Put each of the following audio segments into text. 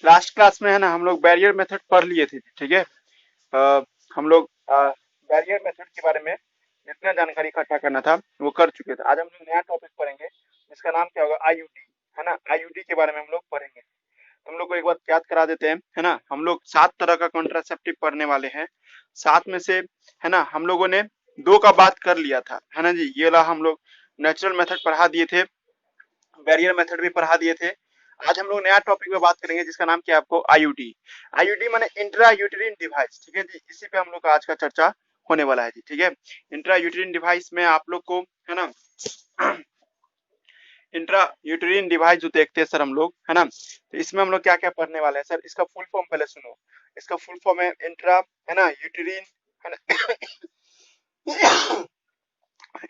Last class में है ना हम लोग बैरियर मेथड पढ़ लिए थे, ठीक है। हम लोग बैरियर मेथड के बारे में जितना जानकारी इकट्ठा करना था वो कर चुके थे। आज हम लोग नया टॉपिक पढ़ेंगे जिसका नाम क्या होगा, आईयूडी, है ना। आईयूडी के बारे में हम लोग पढ़ेंगे। तुम लोग को एक बार याद करा देते हैं, है ना। हम लोग 7 तरह का कॉन्ट्रासेप्टिव पढ़ने वाले हैं। 7 में से, है ना, हम लोगों ने 2 का बात कर लिया था, है ना जी। ये वाला हम लोग नेचुरल मेथड पढ़ा दिए थे, बैरियर मेथड भी पढ़ा दिए थे। आज हम लोग नया टॉपिक पे बात करेंगे जिसका नाम क्या है आपको, आईयूडी। आईयूडी माने इंट्रा यूटेरिन डिवाइस, ठीक है जी। इसी पे हम लोग का आज का चर्चा होने वाला है जी, ठीक है। इंट्रा यूटेरिन डिवाइस में आप लोग को, है ना, इंट्रा यूटेरिन डिवाइस जो देखते हैं सर हम लोग, है ना, तो इसमें हम लोग क्या क्या पढ़ने वाले हैं सर। इसका फुल फॉर्म पहले सुनो। इसका फुल फॉर्म है इंट्रा, है ना, यूटेरिन, है ना,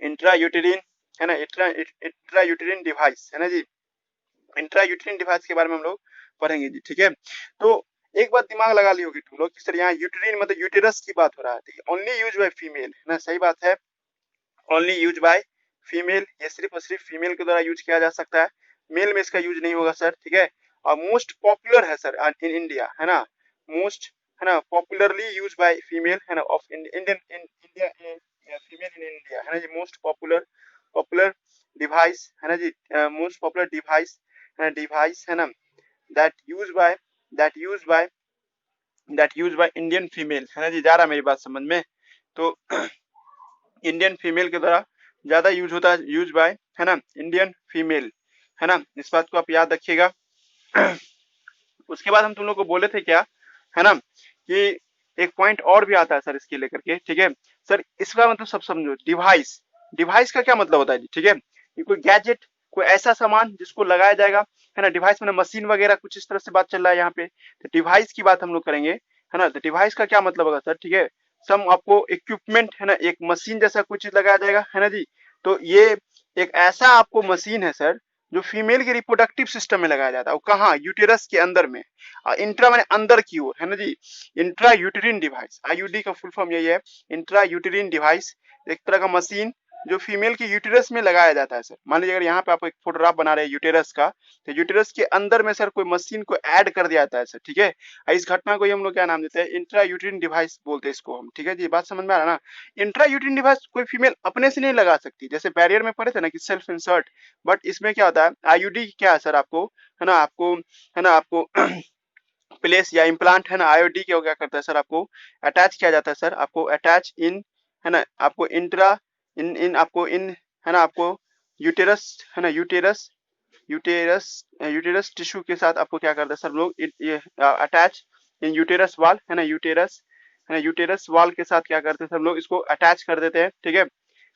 इंट्रा यूटेरिन, है ना, इंट्रा यूटेरिन डिवाइस, है ना जी। इंट्रा यूटेरिन डिवाइस के बारे में हम लोग पढ़ेंगे जी, ठीक है। तो एक बात दिमाग लगा ली होगी तुम लोग कि सर यहाँ यूटेरिन मतलब यूटेरस की बात हो रहा है, ओनली यूज बाय फीमेल, है ना। सही बात है, ओनली यूज बाय फीमेल, ये सिर्फ और सिर्फ फीमेल के द्वारा यूज किया जा सकता है, मेल में इसका यूज नहीं होगा सर, ठीक है। और मोस्ट पॉपुलर है सर इन इंडिया, है ना, मोस्ट, है ना, पॉपुलरली यूज बाय फीमेल, है ना, of Indian in India, female in India, है ना जी। मोस्ट पॉपुलर पॉपुलर डिवाइस, है ना जी, मोस्ट पॉपुलर डिवाइस, है ना, डिवाइस, है ना, that use by that use by Indian female, है ना जी। जा रहा मेरी बात समझ में। तो इंडियन फीमेल के द्वारा ज्यादा यूज होता है, यूज बाय, है ना, इंडियन फीमेल, है ना। इस बात को आप याद रखिएगा। उसके बाद हम तुम लोग को बोले थे क्या, है ना, कि एक पॉइंट और भी आता है सर इसके लेकर के, ठीक है। सर इसका मतलब सब समझो, डिवाइस, डिवाइस का क्या मतलब होता है जी, ठीक है। ये कोई गैजेट, कोई ऐसा सामान जिसको लगाया जाएगा, है ना। डिवाइस में मशीन वगैरह कुछ इस तरह से बात चल रहा है यहाँ पे, तो डिवाइस की बात हम लोग करेंगे, है ना। तो डिवाइस का क्या मतलब होगा सर, ठीक है। सम आपको इक्विपमेंट, है ना, एक मशीन जैसा कुछ चीज लगाया जाएगा, है ना जी। तो ये एक ऐसा आपको मशीन है सर जो फीमेल के रिप्रोडक्टिव सिस्टम में लगाया जाता है, वो कहाँ, यूटेरस के अंदर में। इंट्रा माने अंदर की ओर, है ना जी। इंट्रा यूटेरिन डिवाइस, आईयूडी का फुल फॉर्म यही है, इंट्रा यूटेरिन डिवाइस। एक तरह का मशीन जो फीमेल के यूटेरस में लगाया जाता है सर। मान लीजिए अगर यहाँ पे आप एक फोटोग्राफ बना रहे हैं यूटेरस का, तो यूटेरस के अंदर में सर कोई मशीन को ऐड कर दिया जाता है सर, ठीक है। इस घटना को ही हम लोग क्या नाम देते हैं, इंट्रा यूटेरिन डिवाइस बोलते हैं इसको हम, ठीक है जी। बात समझ में आ रहा है ना। इंट्रा यूटेरिन डिवाइस कोई फीमेल अपने से नहीं लगा सकती, जैसे बैरियर में पढ़े थे ना कि सेल्फ इंसर्ट, बट इसमें क्या होता है, आईयूडी क्या है सर आपको, है ना, आपको, है ना, आपको प्लेस या इम्प्लांट, है ना, आईओडी क्या क्या करता है सर, आपको अटैच किया जाता है सर, आपको अटैच इन, है ना, आपको इंट्रा इन इन आपको इन, है ना, आपको यूटेरस, है ना, यूटेरस यूटेरस यूटेरस टिश्यू के साथ आपको क्या करता है सर लोग, ये अटैच इन यूटेरस वाल, है ना, यूटेरस, है ना, यूटेरस वाल के साथ क्या करते हैं सब लोग, इसको अटैच कर देते हैं, ठीक है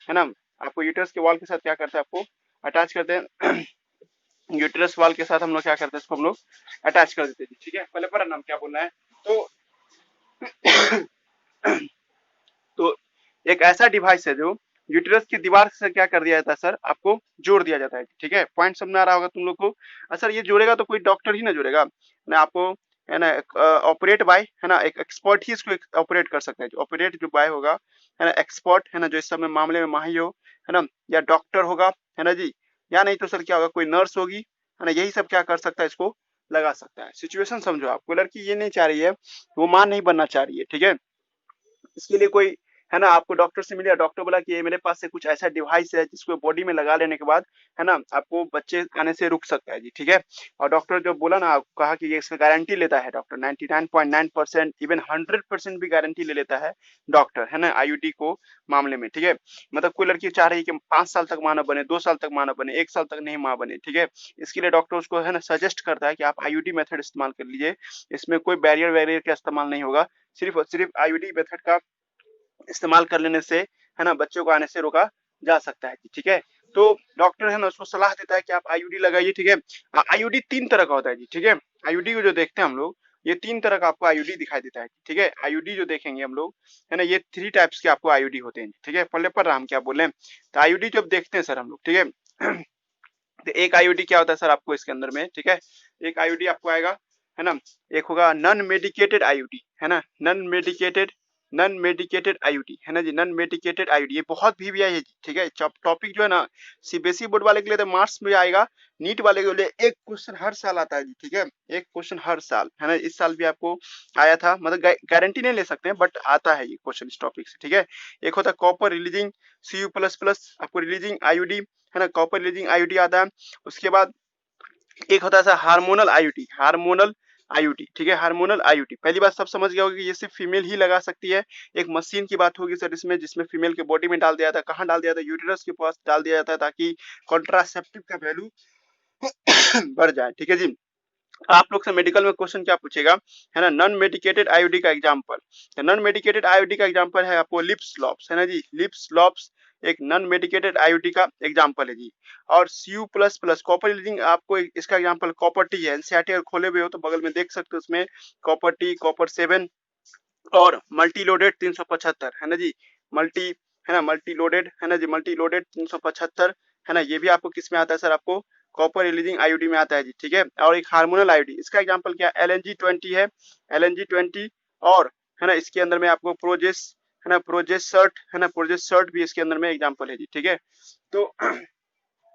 ना। आपको यूटेरस के वाल के साथ क्या करते हैं, आपको अटैच करते हैं। यूटेरस वाल के साथ हम लोग क्या करते हैं, इसको हम लोग अटैच कर देते हैं, ठीक है। पहले पढ़ा नाम क्या बोलना है। तो तो एक ऐसा डिवाइस है जो यूटेरस की दीवार से क्या कर दिया जाता है सर, आपको जोड़ दिया जाता है, ठीक है। पॉइंट समझ में आ रहा होगा तुम लोग को। सर ये जोड़ेगा तो कोई डॉक्टर ही ना जोड़ेगा ना, आपको, है ना, ऑपरेट बाय, है ना, एक एक्सपर्ट ही इसको ऑपरेट कर सकता है। जो ऑपरेट जो बाय होगा, है ना, एक्सपर्ट, है ना, जो इस सब में मामले में माहिर हो, है ना, या डॉक्टर होगा, है ना जी। या नहीं तो सर क्या होगा, कोई नर्स होगी, है ना, यही सब क्या कर सकता है, इसको लगा सकता है। सिचुएशन समझो, आपको लड़की ये नहीं चाह रही है, वो मां नहीं बनना चाह रही है, ठीक है। इसके लिए कोई, है ना, आपको डॉक्टर से मिले, डॉक्टर बोला कि ये मेरे पास से कुछ ऐसा डिवाइस है जिसको बॉडी में लगा लेने के बाद, है ना, आपको बच्चे आने से रुक सकता है जी, ठीक है। और डॉक्टर जो बोला ना, कहा कि ये इसका गारंटी लेता है डॉक्टर, 99.9% इवन 100% भी गारंटी ले लेता है डॉक्टर, है ना, आईयूडी को मामले में, ठीक है। मतलब कोई लड़की चाह रही है कि 5 साल तक मां न बने, 2 साल तक मां न बने, 1 साल तक नहीं मां बने, ठीक है। इसके लिए डॉक्टर उसको, है ना, सजेस्ट करता है कि आप आईयूडी मेथड इस्तेमाल कर लीजिए, इसमें कोई बैरियर वैरियर का इस्तेमाल नहीं होगा, सिर्फ और सिर्फ आईयूडी मेथड का इस्तेमाल कर लेने से, है ना, बच्चों को आने से रोका जा सकता है, ठीक है। तो डॉक्टर, है ना, उसको सलाह देता है कि आप आईयूडी लगाइए, ठीक है। आईयूडी 3 तरह का होता है जी, ठीक है। आईयूडी को जो देखते हैं हम लोग, ये 3 तरह का आपको आईयूडी दिखाई देता है, ठीक है। आईयूडी जो देखेंगे हम लोग, है ना, ये 3 टाइप्स के आपको आईयूडी होते हैं, ठीक है। पहले पर हम क्या बोले, तो आईयूडी जब देखते हैं सर हम लोग, ठीक है। तो एक आईयूडी क्या होता है सर आपको इसके अंदर में, ठीक है। एक आईयूडी आपको आएगा, है ना, एक होगा नॉन मेडिकेटेड आईयूडी, है ना, non medicated non medicated IUD है ना जी, नॉन मेडिकेटेड आईयूडी ये बहुत भी आई है जी, ठीक है। टॉपिक जो है ना सीबीएसई बोर्ड वाले के लिए तो मार्क्स में आएगा, नीट वाले के लिए एक क्वेश्चन हर साल आता है जी, ठीक है, एक क्वेश्चन हर साल है ना। इस साल भी आपको आया था, मतलब गारंटी नहीं ले सकते हैं बट आता है ये क्वेश्चन इस टॉपिक से, ठीक है। एक होता है copper releasing CU plus plus, आपको रिलीजिंग आईयूडी है ना, कॉपर रिलीजिंग आईयूडी आता है। उसके बाद एक होता है हार्मोनल आईयूडी, हार्मोनल आईयूडी, ठीक है, हार्मोनल आईयूडी। पहली बात सब समझ गया होगा कि ये सिर्फ फीमेल ही लगा सकती है। एक मशीन की बात होगी सर इसमें, जिसमें फीमेल के बॉडी में डाल दिया जाता है, कहाँ डाल दिया जाता है, यूटेरस के पास डाल दिया जाता है, ताकि कॉन्ट्रासेप्टिव का वैल्यू बढ़ जाए, ठीक है जी। आप लोग से मेडिकल में क्वेश्चन क्या पूछेगा, है ना, नॉन मेडिकेटेड आईयूडी का एग्जांपल, नॉन मेडिकेटेड आईयूडी का एग्जांपल है आपको लिप्स लॉप्स, है ना जी, लिप्स लॉप्स एक नॉन मेडिकेटेड आईयूडी का एग्जांपल है जी। और CU plus plus copper releasing, आपको इसका एग्जांपल कॉपर टी है। एनसीईआरटी अगर खोले हुए हो तो बगल में देख सकते हो, उसमें कॉपर टी, कॉपर 7 और मल्टी लोडेड 375 है ना जी, मल्टी है ना, मल्टी लोडेड है ना जी, मल्टी लोडेड 375 है ना, ये भी आपको किस में आता है सर, आपको कॉपर रिलीजिंग आईयूडी में आता है जी, ठीक है। और एक हार्मोनल आईयूडी, इसका एग्जांपल क्या LNG20 है, LNG20, और है ना इसके अंदर में आपको प्रोजेस है ना, प्रोजेसर्ट है ना, प्रोजेसर्ट भी इसके अंदर में एग्जांपल है जी, ठीक है। तो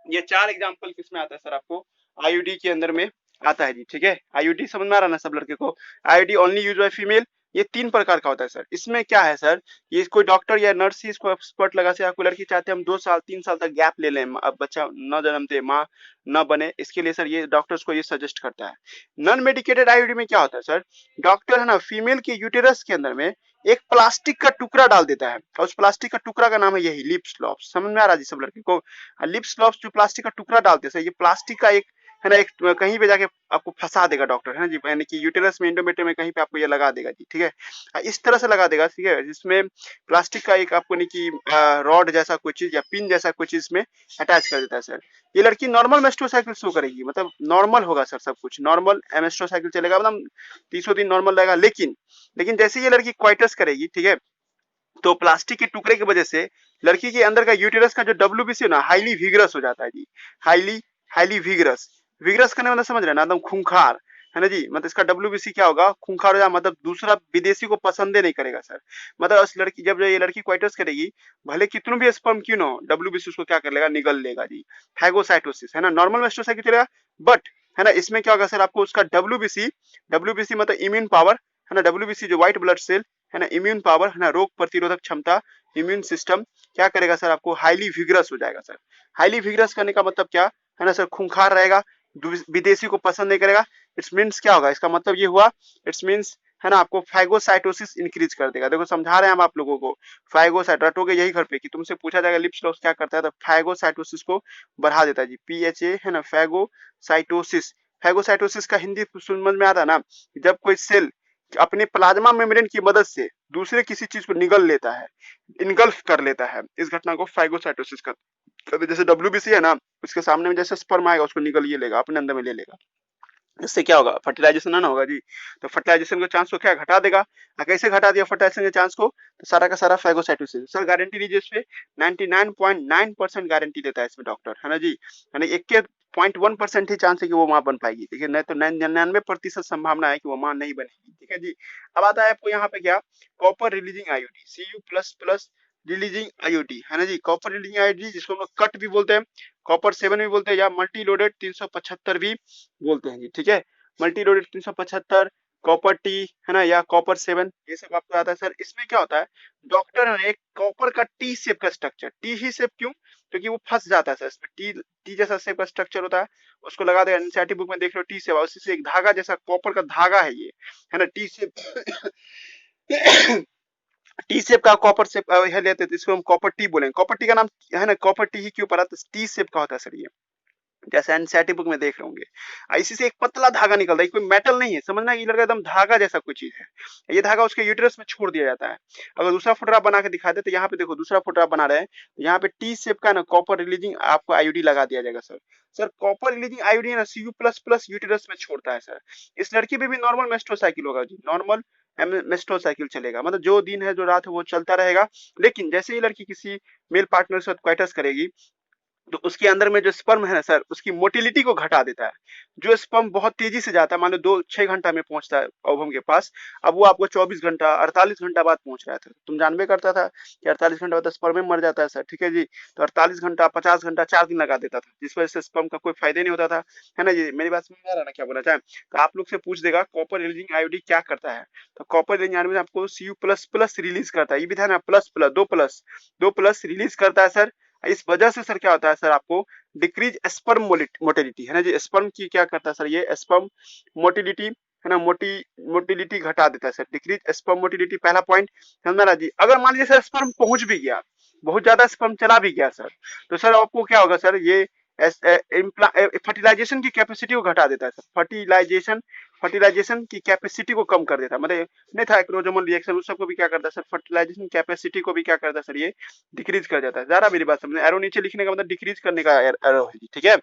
ये 4 एग्जांपल किस में आता है सर, आपको आईयूडी के अंदर में आता है जी, ठीक है। आईयूडी समझ में आ रहा ना सब लड़के को, IUD only use by female, ये 3 प्रकार का होता है सर। इसमें क्या है सर, ये कोई डॉक्टर या नर्स ही इसको एक्सपर्ट लगा से, आपको लड़की चाहते हैं हम 2 साल 3 साल तक गैप ले लें, अब बच्चा न जन्म दे, माँ न बने, इसके लिए सर ये डॉक्टर्स को ये सजेस्ट करता है। नॉन मेडिकेटेड आईयूडी में क्या होता है सर, डॉक्टर है ना फीमेल के यूटेरस के अंदर में एक प्लास्टिक का टुकड़ा डाल देता है, और उस प्लास्टिक का टुकड़ा का नाम है यही लिप्स लॉप्स। समझ में आ रहा है जी सब लड़के को, लिप्स लॉप्स जो प्लास्टिक का टुकड़ा डालते हैं, ये प्लास्टिक का एक है ना, एक कहीं पे जाके आपको फंसा देगा डॉक्टर, है ना जी, यानी कि यूटेरस में, इंडोमेट्रियम में कहीं पे आपको ये लगा देगा जी, ठीक है। इस तरह से लगा देगा, ठीक है, जिसमें प्लास्टिक का एक आपको नहीं कि रॉड जैसा कोई चीज या पिन जैसा कोई चीज में अटैच कर देता है सर। ये लड़की नॉर्मल मेस्ट्रोसाइकिल शो करेगी, मतलब नॉर्मल होगा सर, सब कुछ नॉर्मल मेस्ट्रोसाइकिल चलेगा, मतलब 30 दिन नॉर्मल रहेगा। लेकिन जैसे ये लड़की क्वाइटस करेगी, ठीक है, तो प्लास्टिक के टुकड़े की वजह से लड़की के अंदर का यूटेरस का जो WBC है ना, हाईली विगरस हो जाता है जी, हाईली हाईली विगरस। विगरस करने मतलब समझ रहे हैं ना, एकदम खूंखार, है ना जी, मतलब इसका WBC क्या होगा, खूंखार हो जाए, मतलब दूसरा विदेशी को पसंद नहीं करेगा सर। मतलब उस लड़की, जब ये लड़की क्वाइटस करेगी, भले कितनों भी स्पर्म क्यों ना हो, WBC उसको क्या कर लेगा, निगल लेगा जी, फैगोसाइटोसिस, है ना, नॉर्मल मेस्ट्रोसाइकिल चलेगा। बट है ना, इसमें क्या होगा सर, आपको उसका WBC मतलब इम्यून पावर, है ना, WBC जो व्हाइट ब्लड सेल है ना, इम्यून पावर है ना, रोग प्रतिरोधक क्षमता, इम्यून सिस्टम क्या करेगा सर, आपको हाईली विगरस हो जाएगा सर। हाईली विगरस करने का मतलब क्या है ना सर, खूंखार रहेगा, विदेशी को पसंद नहीं करेगा। इट्स मीन्स क्या होगा, इसका मतलब ये हुआ, इट्स मीन्स है ना, आपको फाइगोसाइटोसिस इंक्रीज कर देगा। देखो समझा रहे हैं हम आप लोगों को, फाइगोसाइट रटोगे यही घर पे कि तुमसे पूछा जाएगा लिप्स लॉस क्या करता है, तो फाइगोसाइटोसिस को बढ़ा देता है जी, PHA है ना, फैगोसाइटोसिस। फैगोसाइटोसिस का हिंदी समझ में आता है ना, जब कोई सेल अपने प्लाज्मा मेम्ब्रेन की मदद से दूसरे किसी चीज को निगल लेता है, इनगल्फ कर लेता है, इस घटना को फाइगोसाइटोसिस कहते हैं। जैसे WBC है ना, उसके सामने में जैसे स्पर्म आएगा उसको निगल ये लेगा, अपने अंदर में ले लेगा, इससे क्या होगा, फर्टिलाइजेशन ना होगा जी। तो फर्टिलाइजेशन के चांस को क्या घटा देगा, कैसे घटा दिया फर्टिलाइजेशन के चांस को, तो सारा का सारा फैगोसाइटोसिस। सर गारंटी लीजिए इस पे 99.9% गारंटी देता है इसमें डॉक्टर, है ना जी, यानी 1.1% ही चांस है कि वो मां बन पाएगी, ठीक है, नहीं तो 99% संभावना है कि वो मां नहीं बनेगी, ठीक है जी। अब आता है आपको यहाँ पे क्या, copper releasing IUD, CU plus plus releasing IUD, है ना जी, कॉपर रिलीजिंग आईयूडी जिसको हम लोग कट भी बोलते हैं, कॉपर 7 भी बोलते हैं, या मल्टी लोडेड 375 भी बोलते हैं जी, ठीक है। मल्टी लोडेड 375, कॉपर टी है ना, या कॉपर 7, ये सब आपको आता है सर। इसमें क्या होता है, डॉक्टर ने एक कॉपर का टी शेप का स्ट्रक्चर, टी ही शेप क्यों, क्योंकि वो फंस जाता है सर इसमें, टी जैसा शेप का स्ट्रक्चर होता है, उसको लगा देगा। एनसीईआरटी बुक में देख लो टी शेप, उसी से एक धागा जैसा कॉपर का धागा है ये, है ना, टी शेप टी शेप का कॉपर शेप है लेते हैं, तो इसको हम कॉपर टी बोलेंगे। कॉपर टी का नाम है ना, कॉपर टी ही क्यों पड़ा, तो टी शेप का होता है सर ये, जैसे एनसीईआरटी बुक में देख रहे होंगे। इसी से एक पतला धागा निकलता है, कोई मेटल नहीं है, समझना, ये लगा एकदम धागा जैसा कोई चीज है। ये धागा उसके यूटेरस में छोड़ दिया जाता है। अगर दूसरा फोटोग्राफ बना के दिखा दे, तो यहाँ पे देखो दूसरा फोटोग्राफ बना रहे हैं, तो यहाँ पे टी शेप का ना कॉपर रिलीजिंग आपको आईयूडी लगा दिया जाएगा sir. Sir copper releasing IUD ना CU प्लस प्लस यूटेरस में छोड़ता है सर। इस लड़की पे भी नॉर्मल मेस्ट्रोसाइकिल होगा जी, नॉर्मल मेस्ट्रोसाइकिल चलेगा, मतलब जो दिन है जो रात है वो चलता रहेगा। लेकिन जैसे ही लड़की किसी मेल पार्टनर के साथ क्वाइटस करेगी, तो उसके अंदर में जो स्पर्म है ना सर, उसकी मोटिलिटी को घटा देता है। जो स्पर्म बहुत तेजी से जाता है, मान लो 2-6 घंटा में पहुंचता है ओवम के पास, अब वो आपको 24 घंटा 48 घंटा बाद पहुंच रहा था। तुम जानबे करता था कि 48 घंटा बाद स्पर्म में मर जाता है सर, ठीक है जी। तो 48 घंटा 50 घंटा 4 दिन लगा देता था, जिस वजह से स्पर्म का कोई फायदा नहीं होता था, है ना जी। मेरी बात समझ में आ रहा है ना क्या बोला चाहे। तो आप लोग से पूछ देगा कॉपर रिलीजिंग आयोडीन क्या करता है। तो कॉपर रिलीजिंग आयोडीन आपको Cu++ रिलीज करता है, ये भी ध्यान है, प्लस प्लस दो प्लस रिलीज करता है सर। इस वजह से सर क्या होता है सर, आपको डिक्रीज स्पर्म मोटिलिटी, है ना जी। स्पर्म की क्या करता है सर, ये स्पर्म मोटिलिटी, है ना, मोटिलिटी घटा देता है सर, डिक्रीज स्पर्म मोटिलिटी, पहला पॉइंट समझ में आ रहा जी। अगर मान लीजिए सर स्पर्म पहुंच भी गया, बहुत ज्यादा स्पर्म चला भी गया सर, तो सर आपको क्या होगा सर, ये फर्टिलाइजेशन की कैपेसिटी को घटा देता है सर। फर्टिलाइजेशन की कैपेसिटी को कम कर देता है, मतलब नहीं था एक्रोजोमल रिएक्शन, उस सबको भी क्या करता है सर, फर्टिलाइजेशन कैपेसिटी को भी क्या करता है सर, ये डिक्रीज कर जाता है। जरा मेरी बात समझ, एरो नीचे लिखने का मतलब डिक्रीज करने का एरो है जी, ठीक है।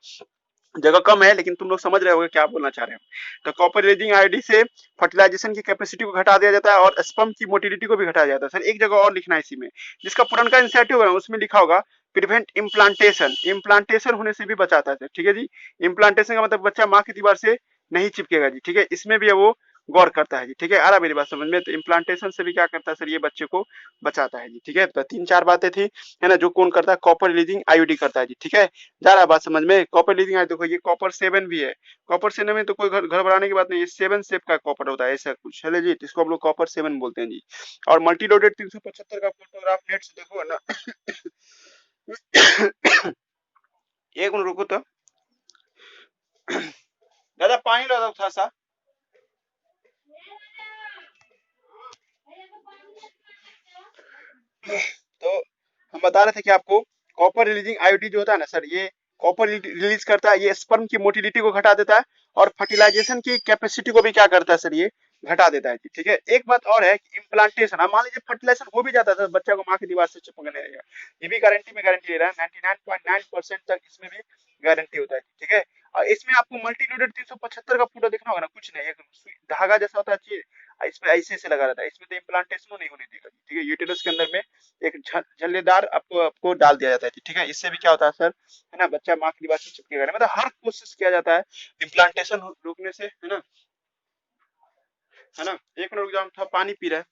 जगह कम है लेकिन तुम लोग समझ रहे होगे क्या बोलना चाह रहे हो। तो कॉपर रिलीजिंग आयोडी से फर्टिलाइजेशन की कैपेसिटी को घटा दिया जाता है और स्पर्म की मोटिलिटी को भी घटाया जाता है सर। एक जगह और लिखना है इसी में, जिसका पुराना इंसेटिव है उसमें लिखा होगा प्रिवेंट इम्प्लांटेशन, इम्प्लांटेशन होने से भी बचाता है सर, ठीक है जी। इम्प्लांटेशन का मतलब बच्चा माँ की दीवार से नहीं चिपकेगा जी, ठीक है, इसमें भी वो गौर करता है जी, ठीक है। आ रहा मेरी बात समझ में। तो इम्प्लांटेशन से भी क्या करता है सर, ये बच्चे को बचाता है जी, ठीक है। तो 3-4 बातें थी, है ना, जो कौन करता है, कॉपर रिलीजिंग आयोडी करता है जी, ठीक है। जा रहा है बात समझ में। कॉपर लीजिंग आयोडी देखो, ये कॉपर 7 भी है, कॉपर 7 में तो कोई घर घबराने की बात नहीं है, 7 शेप का कॉपर होता है, ऐसा कुछ है जी, इसको हम लोग कॉपर 7 बोलते हैं जी। और मल्टीलोडेड 375 का फोटोग्राफ नेट से देखो ना। एक मिनट रुको तो, दादा पानी लो थोड़ा सा। तो हम बता रहे थे कि आपको कॉपर रिलीजिंग आयोडी जो होता है ना सर, ये कॉपर रिलीज करता है, ये स्पर्म की मोटिलिटी को घटा देता है और फर्टिलाइजेशन की कैपेसिटी को भी क्या करता है सर, ये घटा देता है, ठीक है। एक बात और है कि इम्प्लांटेशन, अब मान लीजिए फर्टिलाइजेशन हो भी जाता है सर, बच्चा को माँ की दीवार से चिपकने रहेगा, ये भी गारंटी ले रहा है, 99.9% तक इसमें भी गारंटी होता है, ठीक है। और इसमें आपको मल्टीलोडेड 375 का फोटो देखना होगा ना, कुछ नहीं, एक धागा जैसा होता है चीज, इसमें ऐसे से लगा रहता है, इसमें तो इम्प्लांटेशन नहीं होने देगा, ठीक है। यूटेरस के अंदर में एक झल्लेदार आपको डाल दिया जाता है, ठीक है। इससे भी क्या होता है सर, है ना, बच्चा माँ की दीवार से चिपकेगा नहीं, मतलब हर कोशिश किया जाता है इम्प्लांटेशन रोकने से, है ना, है ना। एक मिनट रुक जाओ, हम थोड़ा पानी पी रहे हैं।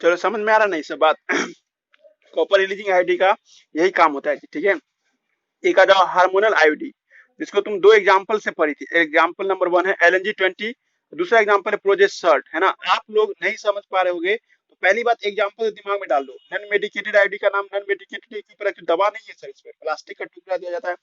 चलो समझ में आ रहा नहीं सब बात। कॉपर रिलीजिंग आयोडी का यही काम होता है, ठीक है। एक आ जाओ हार्मोनल आयोडी, जिसको तुम दो एग्जांपल से पढ़ी थी। एग्जांपल नंबर 1 है LNG-20, दूसरा एग्जांपल है प्रोजेस्टर्ट, है ना। आप लोग नहीं समझ पा रहे होगे तो पहली बात एग्जांपल दिमाग में डाल दो। नॉन मेडिकेटेड आयोडी का नाम, नॉन मेडिकेटेड के ऊपर दवा नहीं है सर, इसमें प्लास्टिक का टुकड़ा दिया जाता है,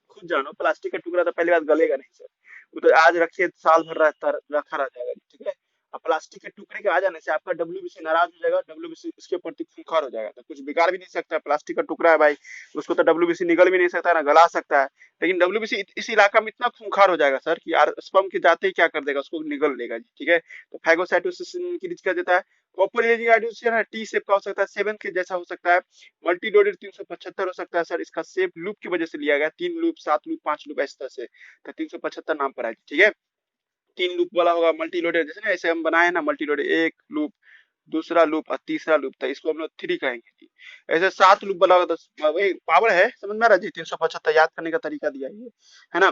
खुद जानो प्लास्टिक का टुकड़ा तो पहली बात गलेगा नहीं सर, वो तो आज रखिए साल भर रखा रह जाएगा, ठीक है। अब प्लास्टिक के टुकड़े के आ जाने से आपका WBC नाराज हो जाएगा, WBC उसके प्रति खूंखार हो जाएगा, तो कुछ बिगाड़ भी नहीं सकता, प्लास्टिक का टुकड़ा है भाई, उसको तो WBC निगल भी नहीं सकता ना गला सकता है, लेकिन WBC इस इलाका में इतना खूंखार हो जाएगा सर कि स्पर्म के जाते ही क्या कर देगा, उसको निगल लेगा जी, ठीक है। तो फैगोसाइटोसिस इंक्रीज कर देता है। Copper releasing iodine T shape का हो सकता है, 7 के जैसा हो सकता है, मल्टीलोडेड 375 हो सकता है सर, इसका शेप लूप की वजह से लिया गया, 3 लूप 7 लूप 5 लूप इस तरह से, तो 375 नाम पर है, ठीक है। 3 लूप वाला होगा मल्टीलोडेड, जैसे ना ऐसे हम बनाए ना मल्टीलोडेड, एक लूप दूसरा लूप और तीसरा लूप था, इसको हम लोग 3 कहेंगे जी। ऐसे 7 लूप वाला होगा तो वही पावर है, समझ में आ रहा जी। 375 याद करने का तरीका दिया है ना।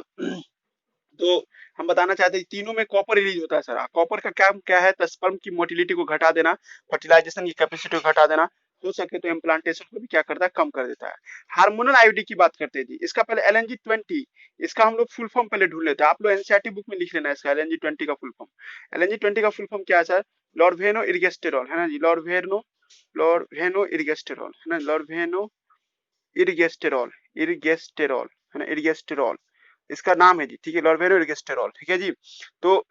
तो हम बताना चाहते हैं तीनों में कॉपर रिलीज होता है सर। कॉपर का काम क्या है, तो स्पर्म की मोटिलिटी को घटा देना, फर्टिलाइजेशन की कैपेसिटी को घटा देना, हो सके तो इम्प्लांटेशन को भी क्या करता है, कम कर देता है। हार्मोनल आयोडी की बात करते हैं जी, इसका पहले LNG-20, इसका हम लोग फुल फॉर्म पहले ढूंढ लेते हैं, आप लोग एनसीईआरटी बुक में लिख लेना इसका LNG-20 का फुल फॉर्म। LNG-20 का फुल फॉर्म क्या है सर, लॉर्वेनो इर्गेस्टेरॉल, है ना जी, लॉर्वेनो इर्गेस्टेरॉल, है ना, लॉर्वेनो इर्गेस्टेरॉल, इर्गेस्टेरॉल, है ना, इर्गेस्टेरॉल इसका नाम है जी, ठीक है, लॉर्वेनो इर्गेस्टेरॉल, ठीक है जी। तो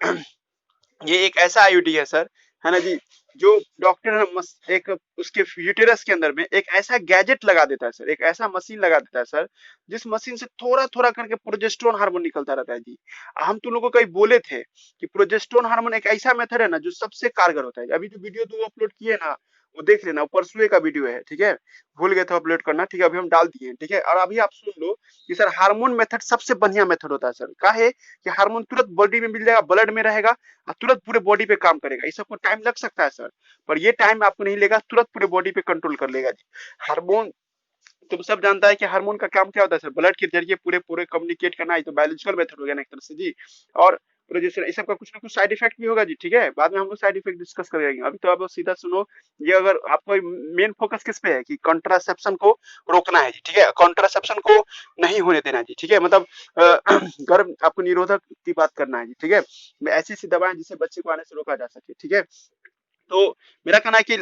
ये एक ऐसा आईयूडी है सर, है ना जी, जो डॉक्टर एक उसके यूटेरस के अंदर में एक ऐसा गैजेट लगा देता है सर, एक ऐसा मशीन लगा देता है सर, जिस मशीन से थोड़ा थोड़ा करके प्रोजेस्टेरोन हार्मोन निकलता रहता है जी। हम तुम लोगों को कहीं बोले थे कि प्रोजेस्टेरोन हार्मोन एक ऐसा मेथड है ना जो सबसे कारगर होता है। अभी जो वीडियो 2 अपलोड किए ना, वो देख लेना, वो परसों का वीडियो है, ठीक है, भूल गए थे अपलोड करना, ठीक है, अभी हम डाल दिए हैं, ठीक है। और अभी आप सुन लो कि सर हार्मोन मेथड सबसे बढ़िया मेथड होता है सर, काहे कि हार्मोन तुरंत बॉडी में मिल जाएगा, ब्लड में रहेगा और तुरंत पूरे बॉडी पे काम करेगा। ये सबको टाइम लग सकता है सर, पर ये टाइम आपको नहीं लेगा, तुरंत पूरे बॉडी पे कंट्रोल कर लेगा जी। हार्मोन तुम सब जानता है कि हार्मोन का काम क्या होता है सर, ब्लड के जरिए पूरे पूरे कम्युनिकेट करना, है तो बायोलॉजिकल मेथड हो गया ना एक तरह से जी। और प्रोजेस्टेरोन इस सब का कुछ ना कुछ साइड इफेक्ट भी होगा जी, ठीक है, बाद में हम लोग साइड इफेक्ट डिस्कस करेंगे। अभी तो आप सीधा सुनो, ये अगर आपको मेन फोकस किस पे है कि कॉन्ट्रासेप्शन को रोकना है जी, ठीक है, कॉन्ट्रासेप्शन को नहीं होने देना जी, ठीक है, मतलब गर्भ आपको निरोधक की बात करना है जी, ठीक है, ऐसी ऐसी दवाएं जिससे बच्चे को आने से रोका जा सके, ठीक है। तो मेरा कहना है कि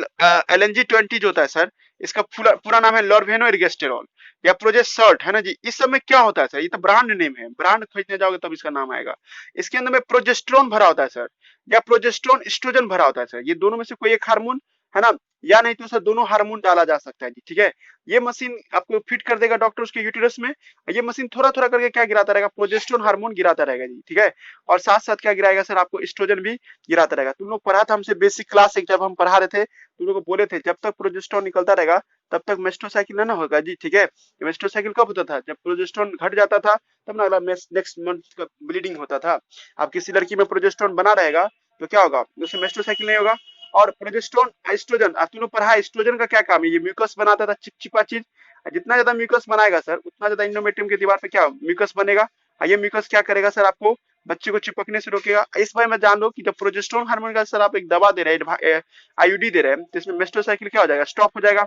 LNG-20 जो होता है सर, इसका पूरा पूरा नाम है लॉर्वेनो इर्गेस्टेरॉल या प्रोजेस्टर्ट, है ना जी। इस सब में क्या होता है सर, ये तो ब्रांड नेम है, ब्रांड खरीदने जाओगे तब इसका नाम आएगा। इसके अंदर में प्रोजेस्टेरोन भरा होता है सर, या प्रोजेस्टेरोन एस्ट्रोजन भरा होता है सर, ये दोनों में से कोई एक हार्मोन, है ना, या नहीं तो सर दोनों हार्मोन डाला जा सकता है जी, ठीक है। ये मशीन आपको फिट कर देगा डॉक्टर उसके यूटेरस में, ये मशीन थोड़ा थोड़ा करके क्या गिराता रहेगा, प्रोजेस्टेरोन हार्मोन गिराता रहेगा जी, ठीक है। और साथ साथ क्या गिराएगा सर, आपको एस्ट्रोजन भी गिराता रहेगा। तुम लोग पढ़ा था हमसे बेसिक क्लास एक, जब हम पढ़ा रहे थे तुम लोग को बोले थे जब तक प्रोजेस्टेरोन निकलता रहेगा तब तक मेस्टोसाइकिल ना होगा जी, ठीक है। मेस्टोसाइकिल कब होता था, जब प्रोजेस्टेरोन घट जाता था तब ना अगला नेक्स्ट मंथ का ब्लीडिंग होता था। अब किसी लड़की में प्रोजेस्टेरोन बना रहेगा तो क्या होगा, उसमें मेस्टोसाइकिल नहीं होगा। और प्रोजेस्टेरोन एस्ट्रोजन तुम लोग पढ़ा, एस्ट्रोजन का क्या काम है, ये म्यूकस बनाता था, चिपचिपा चीज। जितना ज्यादा म्यूकस बनाएगा सर उतना ज्यादा इंडोमेट्रियम की दीवार पे क्या म्यूकस बनेगा, और ये म्यूकस क्या करेगा सर, आपको बच्चे को चिपकने से रोकेगा। इस बारे में जान लो कि जब प्रोजेस्टेरोन हार्मोन का सर आप एक दवा दे रहे हैं, आईयूडी दे रहे हैं, तो इसमें मेस्टोसाइकिल क्या हो जाएगा, स्टॉप हो जाएगा।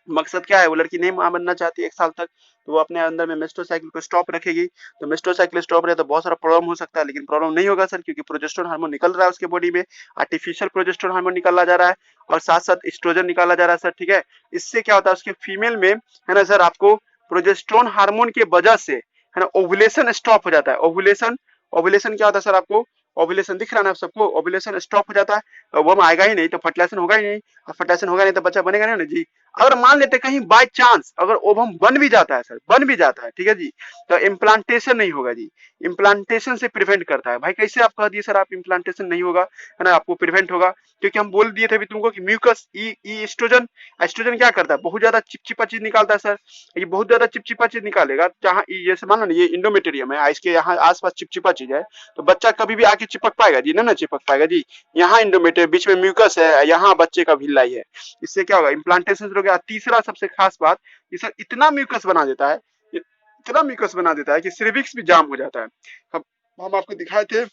मकसद क्या है, वो लड़की नहीं मां बनना चाहती 1 साल तक, तो वो अपने अंदर में मेस्टोसाइकिल को स्टॉप रखेगी। तो मेस्टोसाइकिल स्टॉप रहे तो बहुत सारा प्रॉब्लम हो सकता है, लेकिन प्रॉब्लम नहीं होगा सर, क्योंकि प्रोजेस्टेरोन हार्मोन निकल रहा है उसके बॉडी में, आर्टिफिशियल प्रोजेस्टेरोन हार्मोन निकाला जा रहा है और साथ साथ एस्ट्रोजन निकाला जा रहा है सर, ठीक है। इससे क्या होता है उसके फीमेल में, है ना सर, आपको प्रोजेस्टेरोन हार्मोन की वजह से, है ना, ओवुलेशन स्टॉप हो जाता है। ओवुलेशन ओवुलेशन क्या होता है सर, आपको ओवुलेशन दिख रहा है ना सबको, ओवुलेशन स्टॉप हो जाता है, वो आएगा ही नहीं तो फर्टिलाइजेशन होगा ही नहीं, और फर्टिलाइजेशन होगा नहीं तो बच्चा बनेगा नहीं ना जी। अगर मान लेते कहीं बाय चांस अगर ओवम बन भी जाता है सर, बन भी जाता है, ठीक है जी, तो इम्प्लांटेशन नहीं होगा जी। इम्प्लांटेशन से प्रिवेंट करता है भाई। कैसे आप कह दिए सर आप इम्प्लांटेशन नहीं होगा, है ना, आपको प्रिवेंट होगा, क्योंकि हम बोल दिए थे अभी तुमको कि म्यूकस ई एस्ट्रोजन, एस्ट्रोजन क्या करता है, बहुत ज्यादा चिपचिपा चीज निकालता है सर। ये बहुत ज्यादा चिपचिपा चीज निकालेगा, जहाँ ये मान लो ना ये इंडोमेटेरियम है, इसके यहाँ आसपास चिपचिपा चीज है, तो बच्चा कभी भी आके चिपक पाएगा जी, ना चिपक पाएगा जी। यहाँ इंडोमेटेरियम बीच में म्यूकस है, यहाँ बच्चे का भिलाई है, इससे क्या होगा, इम्प्लांटेशन हो गया। तीसरा सबसे खास बात, ये सर इतना म्यूकस बना देता है, इतना म्यूकस बना देता है कि सिर्विक्स भी जाम हो जाता है। हम आपको दिखाए थे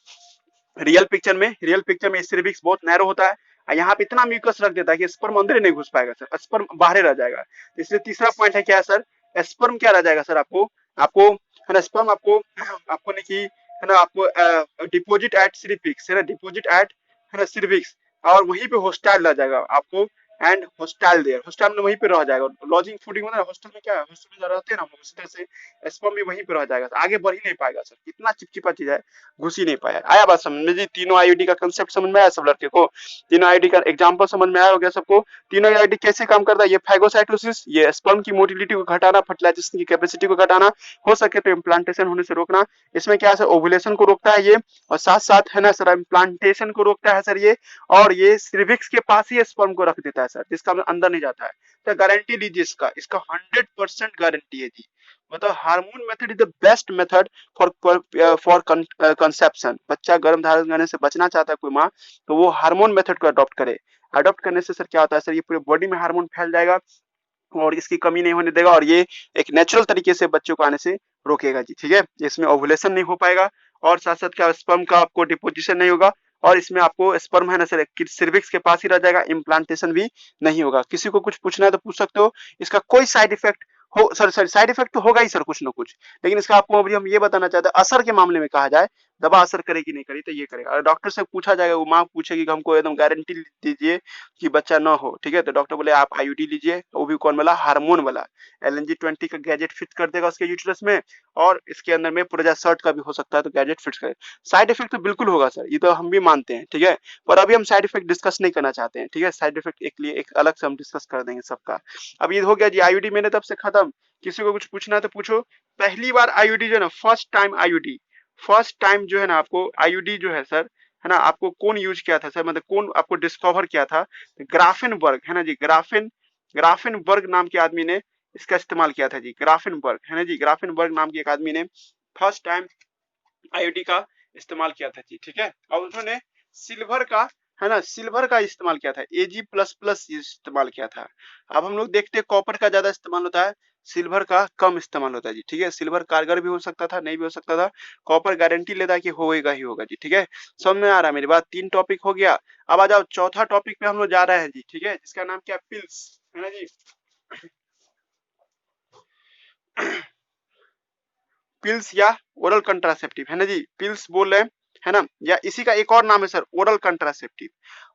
रियल पिक्चर में सिर्विक्स बहुत नैरो होता है, यहाँ पे इतना म्यूकस रख देता है कि स्पर्म अंदर ही नहीं घुस पाएगा सर, स्पर्म बाहर रह जाएगा। इसलिए तीसरा पॉइंट है क्या है सर, स्पर्म क्या रह जाएगा सर, आपको आपको है ना, स्पर्म आपको आपको नहीं की, है ना, आपको डिपोजिट एट सिर्विक्स, है ना, डिपोजिट एट, है ना, सिर्विक्स, और वहीं पे हॉस्टाइल रह जाएगा आपको, एंड हॉस्टाइल देयर, हॉस्टाइल में वहीं पे रह जाएगा। लॉजिंग फूडिंग होता है हॉस्टल में, क्या है हॉस्टल में रहते हैं ना, उसी तरह से स्पर्म भी वहीं पे रह जाएगा, आगे बढ़ ही नहीं पाएगा सर, इतना चिपचिपा चीज है, घुस ही नहीं पाया। आया बात समझ में जी, तीनों आईयूडी का कंसेप्ट समझ में आया सब लड़के को, तीनों आईयूडी का एग्जांपल समझ में आया हो गया सबको। तीनों आईयूडी कैसे काम करता है, ये फैगोसाइटोसिस, ये स्पर्म की मोटिलिटी को घटाना, फर्टिलाइजेशन की कैपेसिटी को घटाना, हो सके तो इम्प्लांटेशन होने से रोकना। इसमें क्या है सर, ओवुलेशन को रोकता है ये, और साथ साथ है ना सर इम्प्लांटेशन को रोकता है सर ये, और ये सिर्विक्स के पास ही स्पर्म को रख देता है सर, जिसका अंदर नहीं जाता है। तो गारंटी लीजिए इसका इसका 100% गारंटी है जी। मतलब hormone method is the best method for conception. बच्चा गर्भ धारण करने से बचना चाहता है कोई माँ, तो वो हार्मोन मेथड को अडॉप्ट करे। अडॉप्ट करने से सर क्या होता है सर, ये पूरे बॉडी में हार्मोन फैल जाएगा और इसकी कमी नहीं होने देगा, और ये एक नेचुरल तरीके से बच्चों को आने से रोकेगा जी, ठीक है। इसमें ओवुलेशन नहीं हो पाएगा, और साथ साथ क्या स्पर्म का आपको डिपोजिशन नहीं होगा, और इसमें आपको स्पर्म है ना सर सिर्विक्स के पास ही रह जाएगा, इम्प्लांटेशन भी नहीं होगा। किसी को कुछ पूछना है तो पूछ सकते हो। इसका कोई साइड इफेक्ट हो सर साइड इफेक्ट तो होगा ही सर कुछ ना कुछ, लेकिन इसका आपको अभी हम ये बताना चाहते हैं, असर के मामले में कहा जाए, दवा असर करेगी नहीं करेगी तो ये करेगा। और डॉक्टर से पूछा जाएगा, वो माँ पूछेगी कि हमको एकदम गारंटी दीजिए कि बच्चा ना हो, ठीक है, तो डॉक्टर बोले आप आईयूडी लीजिए, वो भी कौन वाला, हार्मोन वाला। LNG-20 का गैजेट फिट कर देगा उसके यूट्रस में, और इसके अंदर में प्रोजेस्टेरोन का भी हो सकता है, तो गैजेट फिट करे। साइड इफेक्ट तो बिल्कुल होगा सर, ये तो हम भी मानते हैं, ठीक है, पर अभी हम साइड इफेक्ट डिस्कस नहीं करना चाहते हैं, ठीक है। साइड इफेक्ट एक लिए एक अलग से हम डिस्कस कर देंगे सबका। अब ये हो गया जी आईयूडी मेरे तरफ से खत्म। किसी को कुछ पूछना है तो पूछो। पहली बार आईयूडी जो है ना, first time IUD, first time जो है ना आपको आईयूडी जो है सर, है ना, आपको कौन यूज किया था सर, मतलब कौन आपको डिस्कवर किया था, ग्राफेनबर्ग, है ना जी, ग्राफेनबर्ग नाम के आदमी ने इसका इस्तेमाल किया था जी, ग्राफेनबर्ग, है ना जी, ग्राफेनबर्ग नाम के एक आदमी ने फर्स्ट टाइम आयोडी का इस्तेमाल किया था जी, ठीक है। और उन्होंने सिल्वर का, है ना, सिल्वर का इस्तेमाल किया था, Ag++ इस्तेमाल किया था। अब हम लोग देखते हैं कॉपर का ज्यादा इस्तेमाल होता है, सिल्वर का कम इस्तेमाल होता है जी, ठीक है। सिल्वर कारगर भी हो सकता था, नहीं भी हो सकता था, कॉपर गारंटी लेता है कि होएगा ही होगा जी, ठीक है। समझ में आ रहा है मेरी बात, 3 टॉपिक हो गया। अब आ जाओ चौथा टॉपिक पे हम लोग जा रहे हैं जी, ठीक है, जिसका नाम क्या है, पिल्स, है ना जी। पिल्स या ओरल कंट्रासेप्टिव, है ना जी, पिल्स बोल रहे हैं, है ना, या इसी का एक और नाम है सर, ओरल कंट्रासेप्टिव।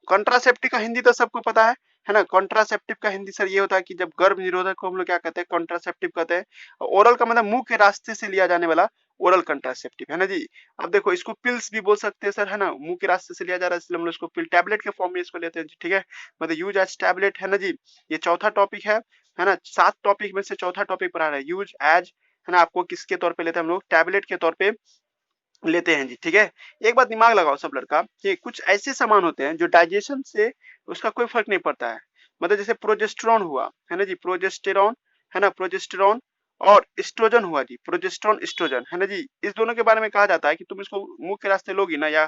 कंट्रासेप्टिव का हिंदी तो सबको पता है ना, कंट्रासेप्टिव का हिंदी सर ये होता है कि जब गर्भ निरोधक को हम लोग क्या कहते हैं, कंट्रासेप्टिव कहते हैं। ओरल का मतलब मुंह के रास्ते से लिया जाने वाला ओरल कंट्रासेप्टिव, है ना जी। अब देखो इसको पिल्स भी बोल सकते हैं सर, है ना, मुंह के रास्ते से लिया जा रहा है इसलिए हम लोग इसको पिल, टैबलेट के फॉर्म में इसको लेते हैं, ठीक है, मतलब यूज एज टैबलेट, है ना जी। ये चौथा टॉपिक है ना, 7 टॉपिक में से चौथा टॉपिक पर आ रहा है, यूज एज, है ना, आपको किसके तौर पे लेते हैं हम लोग, टैबलेट के तौर पे लेते हैं जी, ठीक है। एक बात दिमाग लगाओ सब लड़का, कि कुछ ऐसे सामान होते हैं जो डाइजेशन से उसका कोई फर्क नहीं पड़ता है, मतलब जैसे प्रोजेस्टेरॉन हुआ, है ना जी, प्रोजेस्टेरॉन, है ना, प्रोजेस्टेरॉन और एस्ट्रोजन हुआ जी, प्रोजेस्टेरॉन एस्ट्रोजन, है ना जी। इस दोनों के बारे में कहा जाता है कि तुम इसको मुंह के रास्ते लोगी ना या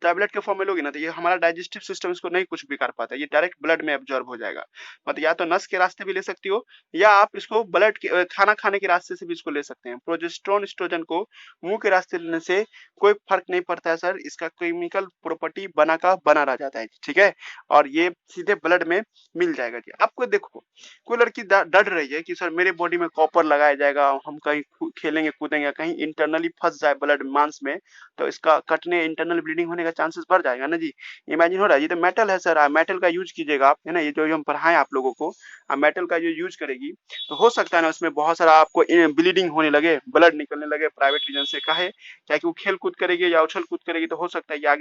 टैबलेट के फॉर्म में लोगी ना, तो ये हमारा डाइजेस्टिव सिस्टम इसको नहीं कुछ भी कर पाता, ये डायरेक्ट ब्लड में एब्जॉर्ब हो जाएगा। मतलब या तो नस के रास्ते भी ले सकती हो, या आप इसको ब्लड के खाना खाने के रास्ते से भी इसको ले सकते हैं। प्रोजेस्टेरॉन एस्ट्रोजन को मुंह के रास्ते लेने से कोई फर्क नहीं पड़ता है सर, इसका केमिकल प्रॉपर्टी बना का बना रह जाता है, ठीक है, और ये सीधे ब्लड में मिल जाएगा जी। आपको देखो कोई लड़की डर रही है कि सर मेरे बॉडी में कॉपर लगाया जाएगा, हम कहीं खेलेंगे कूदेंगे, कहीं इंटरनली फंस जाए ब्लड मांस में, तो इसका कटने, इंटरनल ब्लीडिंग होने का चांसेस बढ़ जाएगा ना जी। इमेजिन हो रहा है, ये तो मेटल है सर, मेटल का यूज कीजिएगा आप, है ना, ये जो हम पढ़ाएं आप लोगों को, मेटल का जो यूज करेगी तो हो सकता है ना उसमें बहुत सारा आपको ब्लीडिंग होने लगे, ब्लड निकलने लगे प्राइवेट रीजन से, काहे क्या कि वो खेल कूद करेगी या उछल कूद करेगी, तो हो सकता है कि आगे